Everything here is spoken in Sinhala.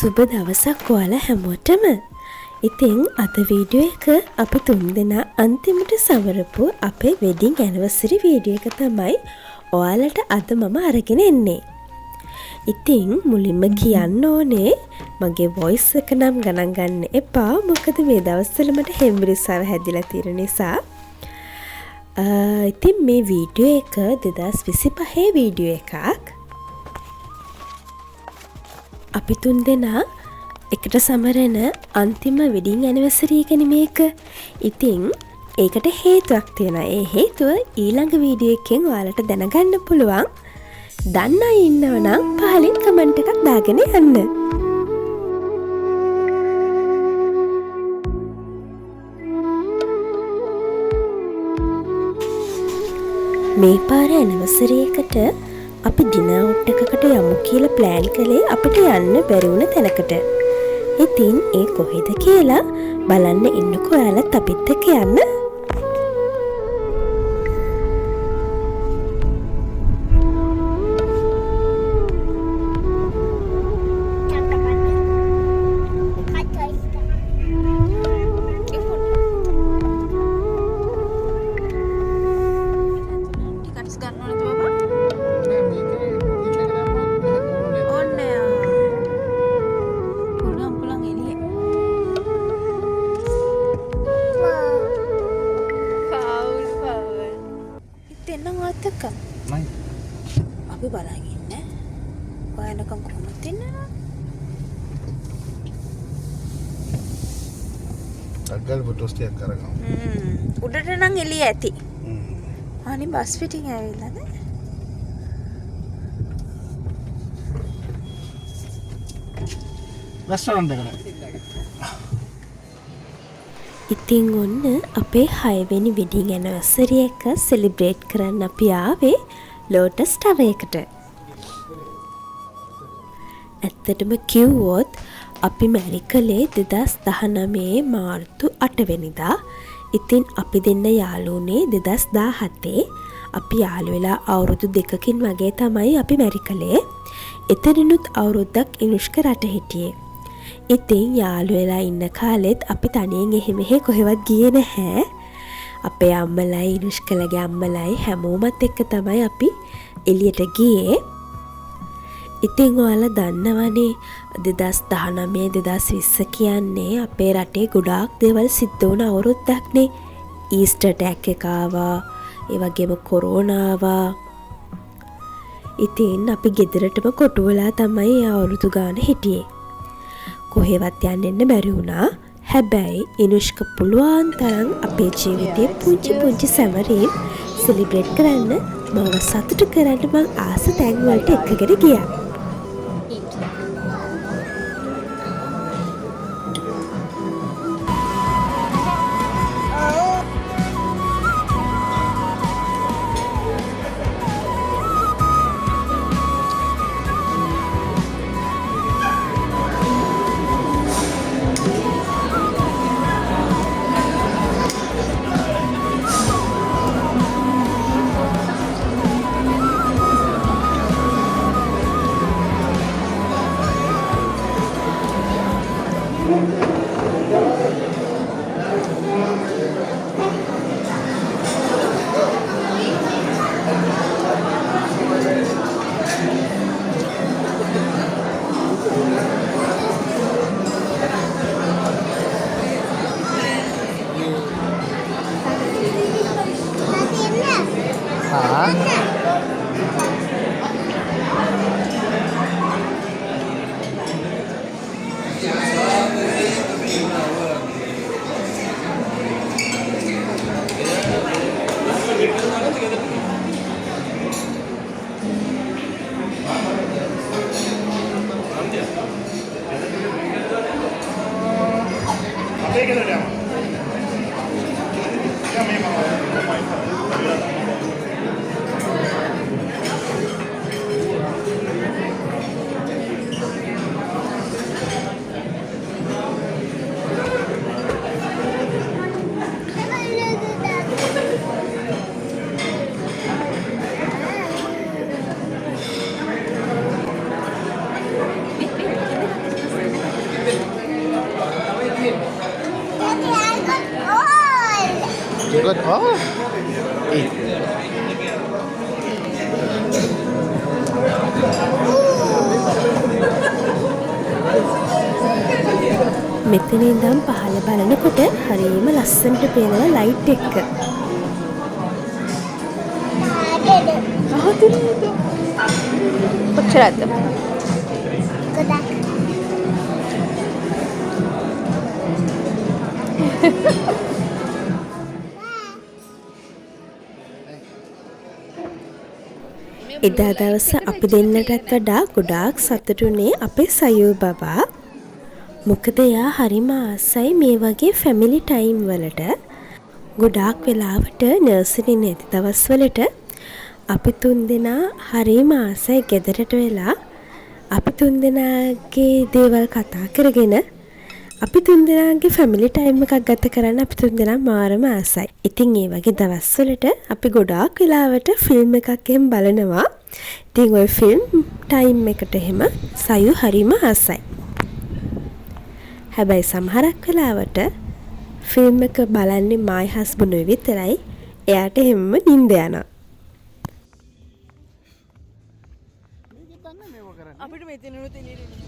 සුබ දවසක් ඔයාලා හැමෝටම. ඉතින් අද වීඩියෝ එක අපි තුන්දෙනා අන්තිමට සමරපු අපේ වෙඩින් ඇනිවර්සරි වීඩියෝ එක තමයි ඔයාලට අද මම අරගෙන එන්නේ. ඉතින් මුලින්ම කියන්න ඕනේ මගේ වොයිස් එක නම් ගණන් ගන්න එපා. මොකද මේ දවස්වල මට හෙම්බිරිස්සාව හැදිලා තියෙන නිසා. ඉතින් මේ වීඩියෝ එක 2025 වීඩියෝ එකක්. අපි තුන්දෙනා එකට සමරන අන්තිම වෙඩින් ඇනිවර්සරි එකනේ මේක. ඉතින් ඒකට හේතුවක් තියෙනවා. ඒ හේතුව ඊළඟ වීඩියෝ එකෙන් ඔයාලට දැනගන්න පුළුවන්. දන්න අය ඉන්නවනම් පහලින් කමෙන්ට් එකක් දාගෙන යන්න. මේ පාර ඇනිවර්සරි එකට අපි ඩිනර් අවුට් එකකට යමු කියලා ප්ලෑන් කළේ අපිට යන්න බැරි වුණ තැනකට. ඉතින් ඒ කොහෙද කියලා බලන්න ඉන්නකෝ ඔයාලත් අපිත් එක්ක යන්න. අපි බලන් ඉන්න. ඔයාලකම් කොහොමද ඉන්නව? අගල් ෆොටෝස් ටිකක් කරගමු. උඩට නම් එළිය ඇති. අනේ බස් පිටින් ඇවිල්ලාද? රෙස්ටෝරන්ට් එකට. ඉතින් ඔන්න අපේ 6 වෙනි වෙඩින් ඇනිවර්සරි එක සෙලිබ්‍රේට් කරන්න අපි ආවේ ලෝටස් ටවර් එකට. ඇත්තටම කිව්වොත් අපි මැරිකලේ 2019 මාර්තු 8 වෙනිදා. ඉතින් අපි දෙන්න යාළුුනේ 2017. අපි යාළු වෙලා අවුරුදු 2කින් වගේ තමයි අපි මැරිකලේ. එතනිනුත් අවුරුද්දක් ඉනුෂ්ක රට හිටියේ. ඉතින් යාළු වෙලා ඉන්න කාලෙත් අපි තනියෙන් එහෙ මෙහෙ කොහෙවත් ගියේ නැහැ. අපේ අම්මලයි ඉනුෂ්කලගේ අම්මලයි හැමෝමත් එක්ක තමයි අපි එළියට ගියේ. ඉතින් ඔයාලා දන්නවනේ 2019 2020 කියන්නේ අපේ රටේ ගොඩාක් දේවල් සිද්ධ වුණ අවුරුද්දක්නේ. ඊස්ටර් ඇටැක් එක ආවා. ඒ වගේම කොරෝනා ආවා. ඉතින් අපි ගෙදරටම කොටු වෙලා තමයි අවුරුදු ගාන හිටියේ. කොහෙවත් යන්න බැරි වුණා. හැබැයි ඉනුෂ්ක පුළුවන් තරම් අපේ ජීවිතේ පුංචි සැමරීම් සෙලිබ්‍රේට් කරන්න මම සතුටු කරන්න මං ආස තැන් වලට එක්කගෙන ගියා. Good. Oh. Eat. මෙතන ඉඳන් පහළ බලනකොට හරියම ලස්සනට පේනවා ලයිට් එක. කොච්චරද? ගොඩක්. එදා දවස අපි දෙන්නටත් වඩා ගොඩාක් සතුටුනේ අපේ සයූ බබා. මොකද එයා හරිම ආසයි මේ වගේ ෆැමිලි ටයිම් වලට. ගොඩාක් වෙලාවට නර්සරි නැති දවස්වලට අපි තුන්දෙනා හරිම ආසයි ගෙදරට වෙලා අපි තුන්දෙනාගේ දේවල් කතා කරගෙන අපි තුන්දෙනාගේ ෆැමිලි ටයිම් එකක් ගත කරන්න අපි තුන්දෙනා මාරම ආසයි. ඉතින් ඒ වගේ දවස්වලට අපි ගොඩාක් වෙලාවට ෆිල්ම් එකක් එහෙම බලනවා. ඉතින් ওই ෆිල්ම් ටයිම් එකට එහෙම සයු හරිම ආසයි. හැබැයි සමහරක් වෙලාවට ෆිල්ම් එක බලන්නේ my husband විතරයි. එයාට එහෙම නිින්ද යනවා. අපිට මෙතනට